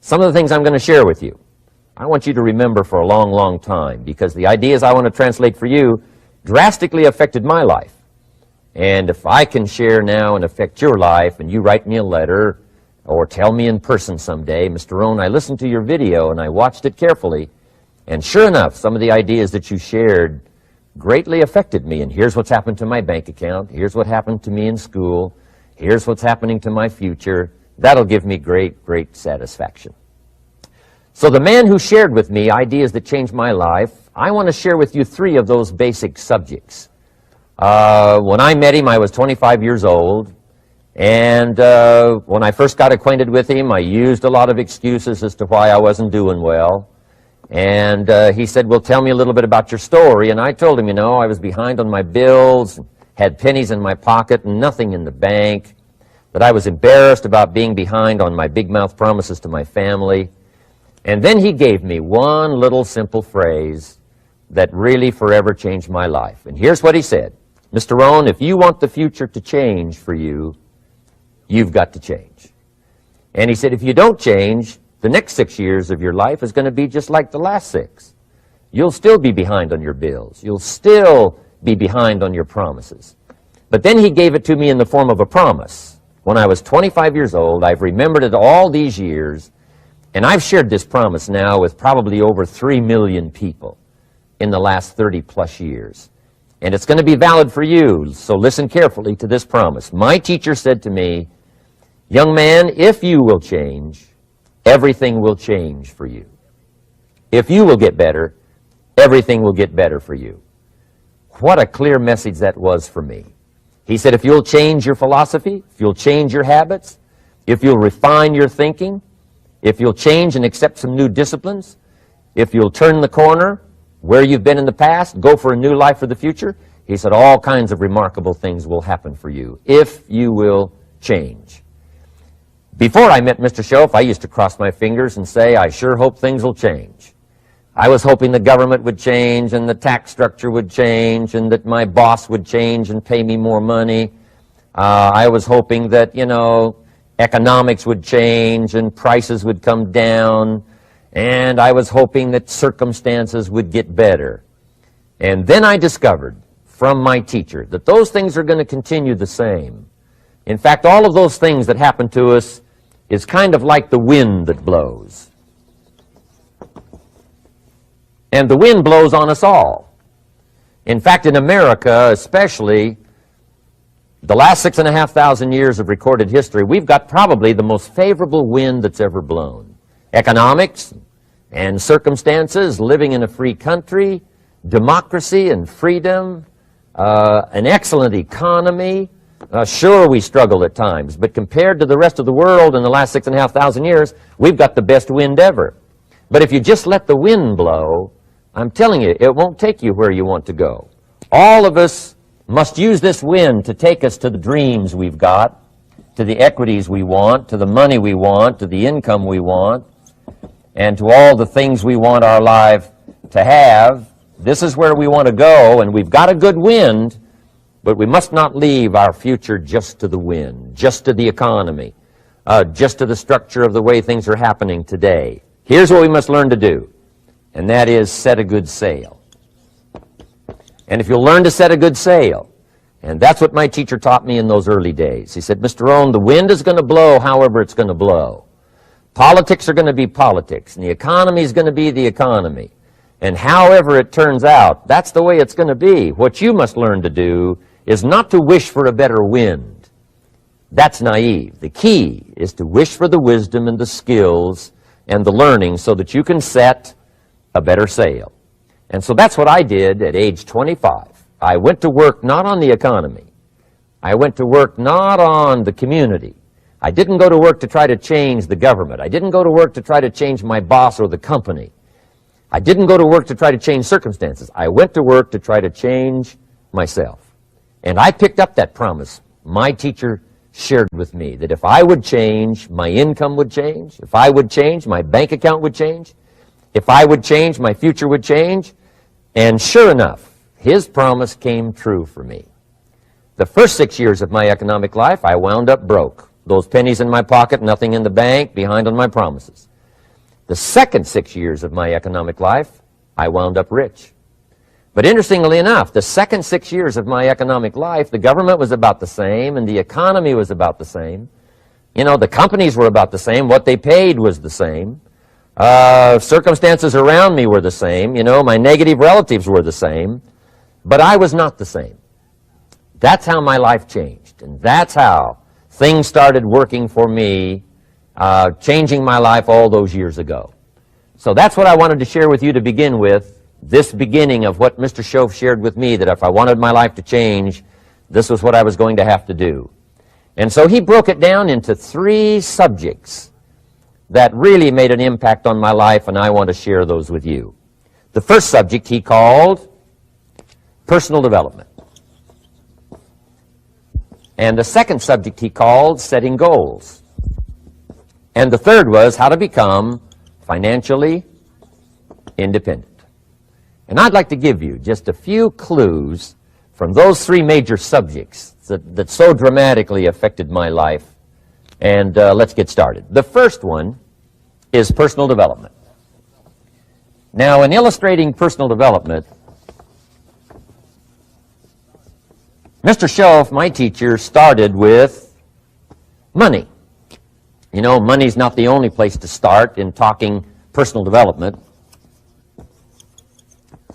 Some of the things I'm going to share with you, I want you to remember for a long, long time, because the ideas I want to translate for you drastically affected my life. And if I can share now and affect your life, and you write me a letter or tell me in person someday, Mr. Rohn, I listened to your video and I watched it carefully, and sure enough, some of the ideas that you shared greatly affected me, and here's what's happened to my bank account, here's what happened to me in school, here's what's happening to my future. That'll give me great, great satisfaction. So the man who shared with me ideas that changed my life, I want to share with you 3 of those basic subjects. When I met him, I was 25 years old, and when I first got acquainted with him, I used a lot of excuses as to why I wasn't doing well. And he said, well, tell me a little bit about your story. And I told him, you know, I was behind on my bills, had pennies in my pocket and nothing in the bank, that I was embarrassed about being behind on my big mouth promises to my family. And then he gave me one little simple phrase that really forever changed my life. And here's what he said: Mr. Rohn, if you want the future to change for you, you've got to change. And he said, if you don't change, the next 6 years of your life is going to be just like the last 6. You'll still be behind on your bills. You'll still be behind on your promises. But then he gave it to me in the form of a promise. When I was 25 years old, I've remembered it all these years, and I've shared this promise now with probably over 3 million people in the last 30-plus years. And it's going to be valid for you, so listen carefully to this promise. My teacher said to me, young man, if you will change, everything will change for you. If you will get better, everything will get better for you. What a clear message that was for me. He said, if you'll change your philosophy, if you'll change your habits, if you'll refine your thinking, if you'll change and accept some new disciplines, if you'll turn the corner where you've been in the past, go for a new life for the future, he said, all kinds of remarkable things will happen for you if you will change. Before I met Mr. Schoaf, I used to cross my fingers and say, I sure hope things will change. I was hoping the government would change and the tax structure would change and that my boss would change and pay me more money. I was hoping that, you know, economics would change and prices would come down. And I was hoping that circumstances would get better. And then I discovered from my teacher that those things are going to continue the same. In fact, all of those things that happen to us is kind of like the wind that blows. And the wind blows on us all. In fact, in America especially, the last 6,500 years of recorded history, we've got probably the most favorable wind that's ever blown. Economics and circumstances, living in a free country, democracy and freedom, an excellent economy. Sure, we struggle at times, but compared to the rest of the world in the last 6,500 years, we've got the best wind ever. But if you just let the wind blow, I'm telling you, it won't take you where you want to go. All of us must use this wind to take us to the dreams we've got, to the equities we want, to the money we want, to the income we want, and to all the things we want our life to have. This is where we want to go, and we've got a good wind, but we must not leave our future just to the wind, just to the economy, just to the structure of the way things are happening today. Here's what we must learn to do, and that is set a good sail. And if you'll learn to set a good sail, and that's what my teacher taught me in those early days. He said, Mr. Rohn, the wind is going to blow however it's going to blow. Politics are going to be politics, and the economy is going to be the economy. And however it turns out, that's the way it's going to be. What you must learn to do is not to wish for a better wind. That's naive. The key is to wish for the wisdom and the skills and the learning so that you can set a better sail. And so that's what I did at age 25. I went to work not on the economy. I went to work not on the community. I didn't go to work to try to change the government. I didn't go to work to try to change my boss or the company. I didn't go to work to try to change circumstances. I went to work to try to change myself. And I picked up that promise. My teacher shared with me that if I would change, my income would change. If I would change, my bank account would change. If I would change, my future would change. And sure enough, his promise came true for me. The first 6 years of my economic life, I wound up broke. Those pennies in my pocket, nothing in the bank, behind on my promises. The second 6 years of my economic life, I wound up rich. But interestingly enough, the second 6 years of my economic life, the government was about the same and the economy was about the same. You know, the companies were about the same. What they paid was the same. Circumstances around me were the same. You know, my negative relatives were the same. But I was not the same. That's how my life changed. And that's how things started working for me, changing my life all those years ago. So that's what I wanted to share with you to begin with, this beginning of what Mr. Shoaff shared with me, that if I wanted my life to change, this was what I was going to have to do. And so he broke it down into 3 subjects that really made an impact on my life, and I want to share those with you. The first subject he called personal development. And the second subject he called setting goals. And the third was how to become financially independent. And I'd like to give you just a few clues from those 3 major subjects that so dramatically affected my life. And let's get started. The first one is personal development. Now, in illustrating personal development, Mr. Shoaff, my teacher, started with money. You know, money's not the only place to start in talking personal development,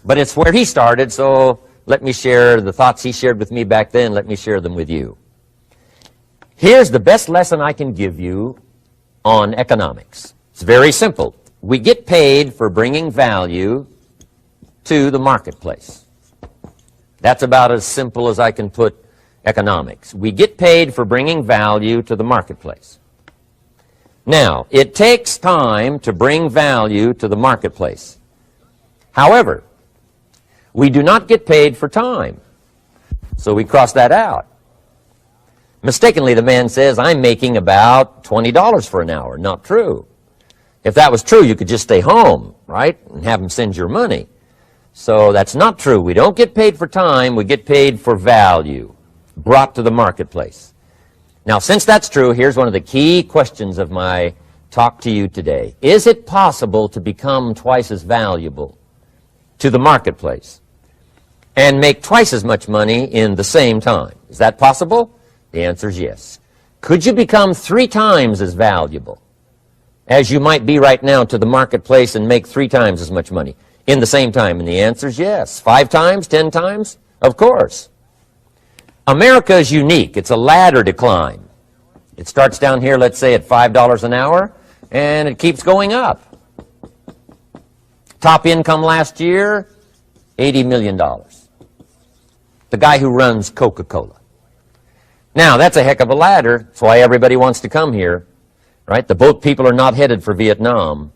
but it's where he started, so let me share the thoughts he shared with me back then. Let me share them with you. Here's the best lesson I can give you on economics. It's very simple. We get paid for bringing value to the marketplace. That's about as simple as I can put economics. We get paid for bringing value to the marketplace. Now, it takes time to bring value to the marketplace. However, we do not get paid for time. So we cross that out. Mistakenly, the man says, I'm making about $20 for an hour. Not true. If that was true, you could just stay home, right, and have him send your money. So that's not true. We don't get paid for time. We get paid for value brought to the marketplace. Now, since that's true, here's one of the key questions of my talk to you today. Is it possible to become twice as valuable to the marketplace and make twice as much money in the same time? Is that possible? The answer is yes. Could you become 3 times as valuable as you might be right now to the marketplace and make 3 times as much money in the same time? And the answer is yes. 5 times, 10 times? Of course. America is unique. It's a ladder to climb. It starts down here, let's say, at $5 an hour, and it keeps going up. Top income last year, $80 million. The guy who runs Coca-Cola. Now, that's a heck of a ladder. That's why everybody wants to come here, right? The boat people are not headed for Vietnam.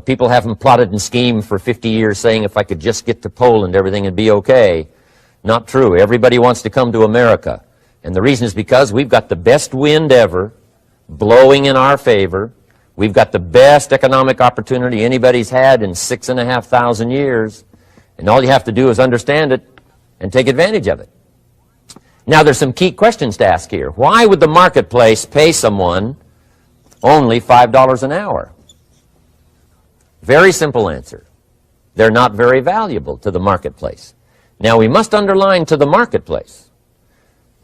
People haven't plotted and schemed for 50 years saying if I could just get to Poland, everything would be okay. Not true. Everybody wants to come to America. And the reason is because we've got the best wind ever blowing in our favor. We've got the best economic opportunity anybody's had in 6,500 years. And all you have to do is understand it and take advantage of it. Now, there's some key questions to ask here. Why would the marketplace pay someone only $5 an hour? Very simple answer. They're not very valuable to the marketplace. Now, we must underline to the marketplace.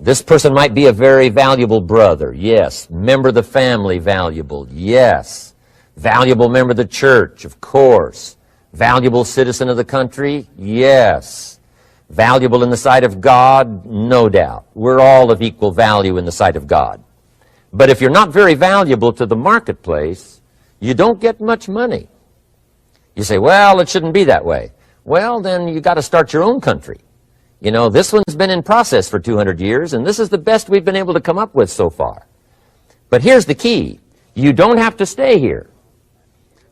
This person might be a very valuable brother. Yes. Member of the family, valuable. Yes. Valuable member of the church, of course. Valuable citizen of the country? Yes. Valuable in the sight of God? No doubt. We're all of equal value in the sight of God. But if you're not very valuable to the marketplace, you don't get much money. You say, well, it shouldn't be that way. Well, then you got to start your own country. You know, this one's been in process for 200 years, and this is the best we've been able to come up with so far. But here's the key. You don't have to stay here.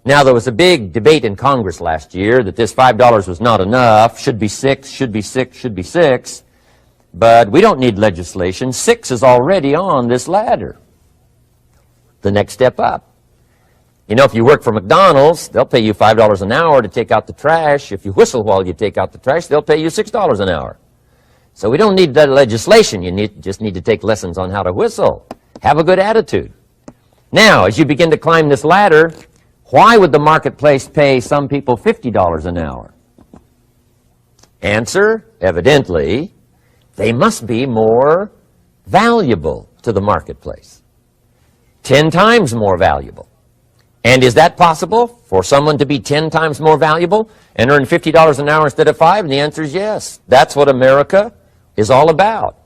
Now, there was a big debate in Congress last year that this $5 was not enough, should be 6, should be 6, should be 6. But we don't need legislation. 6 is already on this ladder. The next step up. You know, if you work for McDonald's, they'll pay you $5 an hour to take out the trash. If you whistle while you take out the trash, they'll pay you $6 an hour. So we don't need that legislation. You just need to take lessons on how to whistle. Have a good attitude. Now, as you begin to climb this ladder, Why would the marketplace pay some people $50 an hour? Answer, evidently, they must be more valuable to the marketplace. 10 times more valuable. And is that possible for someone to be 10 times more valuable and earn $50 an hour instead of 5? And the answer is yes. That's what America is all about.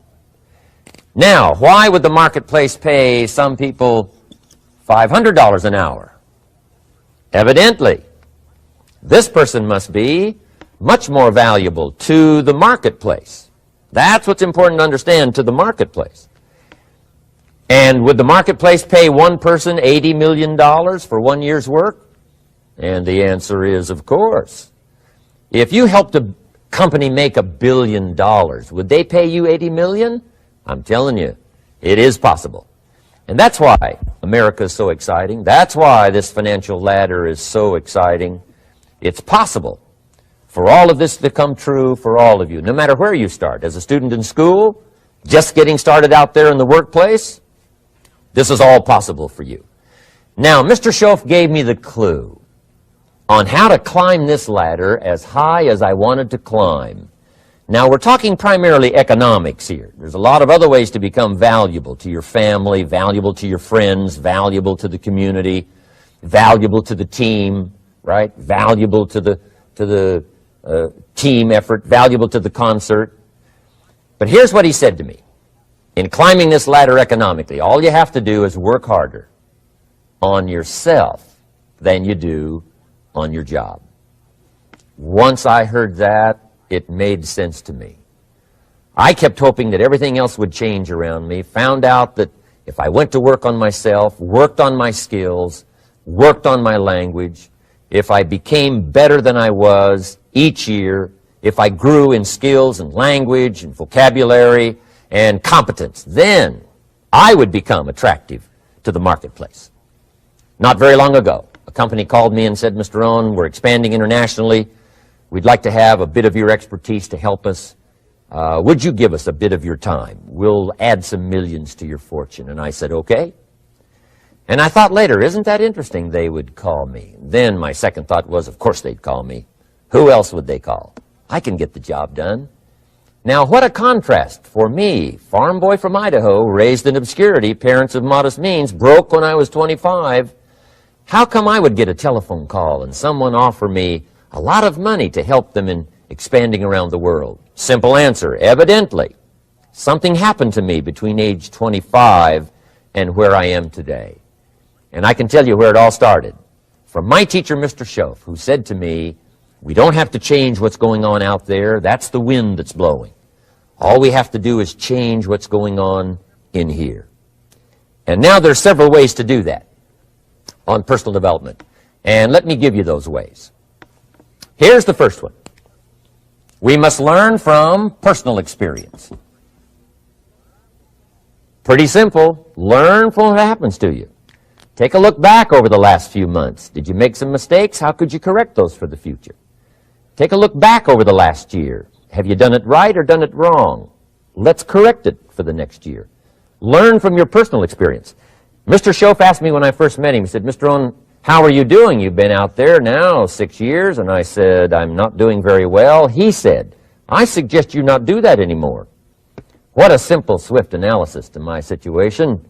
Now, why would the marketplace pay some people $500 an hour? Evidently, this person must be much more valuable to the marketplace. That's what's important to understand, to the marketplace. And would the marketplace pay one person $80 million for 1 year's work? And the answer is, of course. If you helped a company make $1 billion, would they pay you $80 million? I'm telling you, it is possible. And that's why America is so exciting. That's why this financial ladder is so exciting. It's possible for all of this to come true for all of you, no matter where you start. As a student in school, just getting started out there in the workplace, this is all possible for you. Now, Mr. Shoaff gave me the clue on how to climb this ladder as high as I wanted to climb. Now, we're talking primarily economics here. There's a lot of other ways to become valuable to your family, valuable to your friends, valuable to the community, valuable to the team, right? Valuable to the team effort, valuable to the concert. But here's what he said to me. In climbing this ladder economically, all you have to do is work harder on yourself than you do on your job. Once I heard that, it made sense to me. I kept hoping that everything else would change around me, found out that if I went to work on myself, worked on my skills, worked on my language, if I became better than I was each year, if I grew in skills and language and vocabulary and competence, then I would become attractive to the marketplace. Not very long ago, a company called me and said, Mr. Rohn, we're expanding internationally. We'd like to have a bit of your expertise to help us. Would you give us a bit of your time? We'll add some millions to your fortune. And I said, okay. And I thought later, isn't that interesting? They would call me. Then my second thought was, of course they'd call me. Who else would they call? I can get the job done. Now, what a contrast for me, farm boy from Idaho, raised in obscurity, parents of modest means, broke when I was 25. How come I would get a telephone call and someone offer me a lot of money to help them in expanding around the world? Simple answer, evidently. Something happened to me between age 25 and where I am today. And I can tell you where it all started. From my teacher, Mr. Shoaff, who said to me, we don't have to change what's going on out there. That's the wind that's blowing. All we have to do is change what's going on in here. And now there's several ways to do that on personal development. And let me give you those ways. Here's the first one. We must learn from personal experience. Pretty simple. Learn from what happens to you. Take a look back over the last few months. Did you make some mistakes? How could you correct those for the future? Take a look back over the last year. Have you done it right or done it wrong? Let's correct it for the next year. Learn from your personal experience. Mr. Shoaff asked me when I first met him, he said, Mr. Rohn, how are you doing? You've been out there now 6 years. And I said, I'm not doing very well. He said, I suggest you not do that anymore. What a simple, swift analysis to my situation.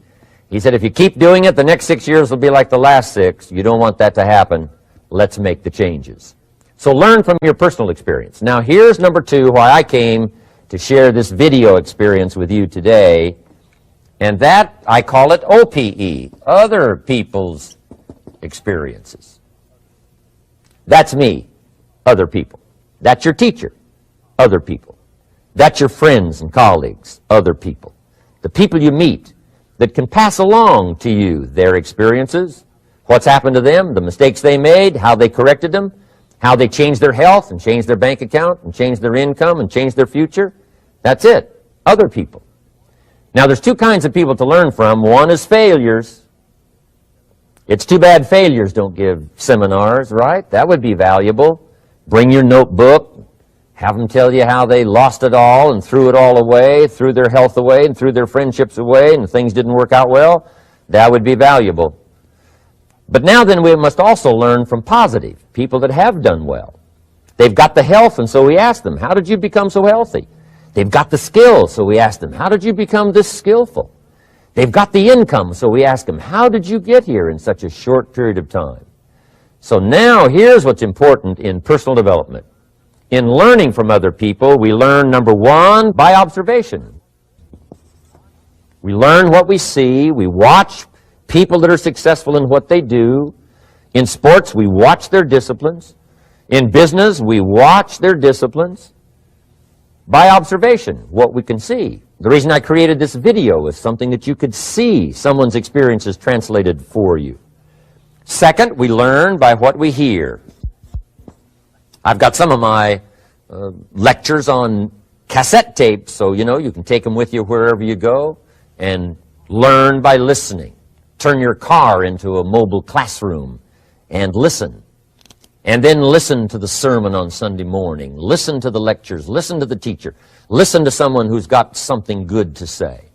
He said, if you keep doing it, the next 6 years will be like the last 6. You don't want that to happen. Let's make the changes. So learn from your personal experience. Now, here's number 2, why I came to share this video experience with you today. And that, I call it OPE, other people's experiences. That's me, other people. That's your teacher, other people. That's your friends and colleagues, other people. The people you meet that can pass along to you their experiences, what's happened to them, the mistakes they made, how they corrected them, how they changed their health and changed their bank account and changed their income and changed their future. That's it, other people. Now, there's 2 kinds of people to learn from. One is failures. It's too bad failures don't give seminars, right? That would be valuable. Bring your notebook. Have them tell you how they lost it all and threw it all away, threw their health away and threw their friendships away and things didn't work out well. That would be valuable. But now then we must also learn from positive, people that have done well. They've got the health, and so we ask them, how did you become so healthy? They've got the skills, so we ask them, how did you become this skillful? They've got the income, so we ask them, how did you get here in such a short period of time? So now here's what's important in personal development. In learning from other people, we learn, number one, by observation. We learn what we see. We watch people that are successful in what they do. In sports, we watch their disciplines. In business, we watch their disciplines. By observation, what we can see. The reason I created this video is something that you could see someone's experiences translated for you. Second, we learn by what we hear. I've got some of my lectures on cassette tapes, so you can take them with you wherever you go and learn by listening. Turn your car into a mobile classroom and listen. And then listen to the sermon on Sunday morning. Listen to the lectures. Listen to the teacher. Listen to someone who's got something good to say.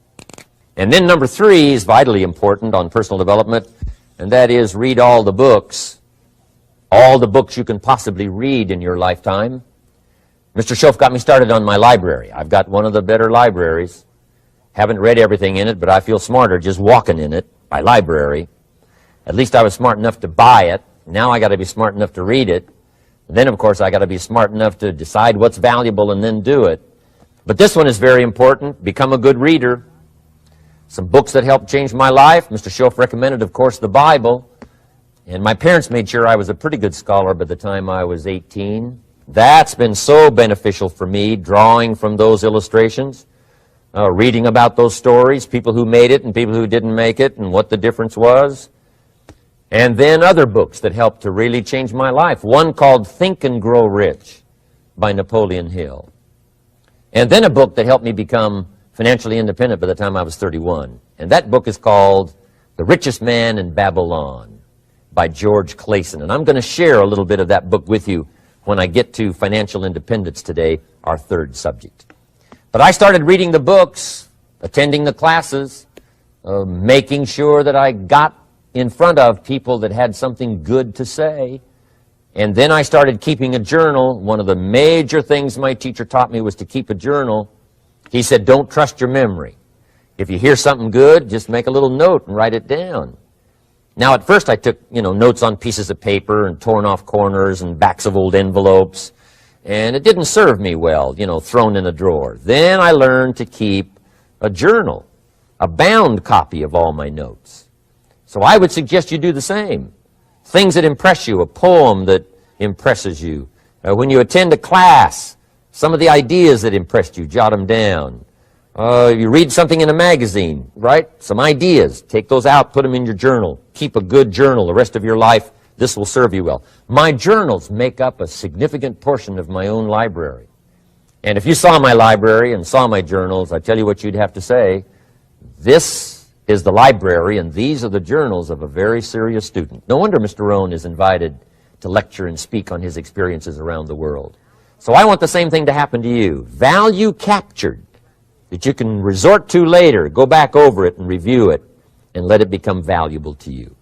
And then number three is vitally important on personal development, and that is read all the books you can possibly read in your lifetime. Mr. Schoaf got me started on my library. I've got one of the better libraries. Haven't read everything in it, but I feel smarter just walking in it, my library. At least I was smart enough to buy it. Now I got to be smart enough to read it. And then, of course, I got to be smart enough to decide what's valuable and then do it. But this one is very important. Become a good reader. Some books that helped change my life. Mr. Schoaf recommended, of course, the Bible. And my parents made sure I was a pretty good scholar by the time I was 18. That's been so beneficial for me, drawing from those illustrations, reading about those stories, people who made it and people who didn't make it, and what the difference was. And then other books that helped to really change my life. One called Think and Grow Rich by Napoleon Hill. And then a book that helped me become financially independent by the time I was 31. And that book is called The Richest Man in Babylon by George Clason. And I'm going to share a little bit of that book with you when I get to financial independence today, our third subject. But I started reading the books, attending the classes, making sure that I got in front of people that had something good to say. And then I started keeping a journal. One of the major things my teacher taught me was to keep a journal. He said, don't trust your memory. If you hear something good, just make a little note and write it down. Now, at first I took, notes on pieces of paper and torn off corners and backs of old envelopes. And it didn't serve me well, thrown in a drawer. Then I learned to keep a journal, a bound copy of all my notes. So I would suggest you do the same. Things that impress you, a poem that impresses you. When you attend a class, some of the ideas that impressed you, jot them down. You read something in a magazine, right? Some ideas. Take those out, put them in your journal. Keep a good journal the rest of your life. This will serve you well. My journals make up a significant portion of my own library. And if you saw my library and saw my journals, I tell you what you'd have to say. This is the library, and these are the journals of a very serious student. No wonder Mr. Rohn is invited to lecture and speak on his experiences around the world. So I want the same thing to happen to you. Value captured that you can resort to later, go back over it and review it, and let it become valuable to you.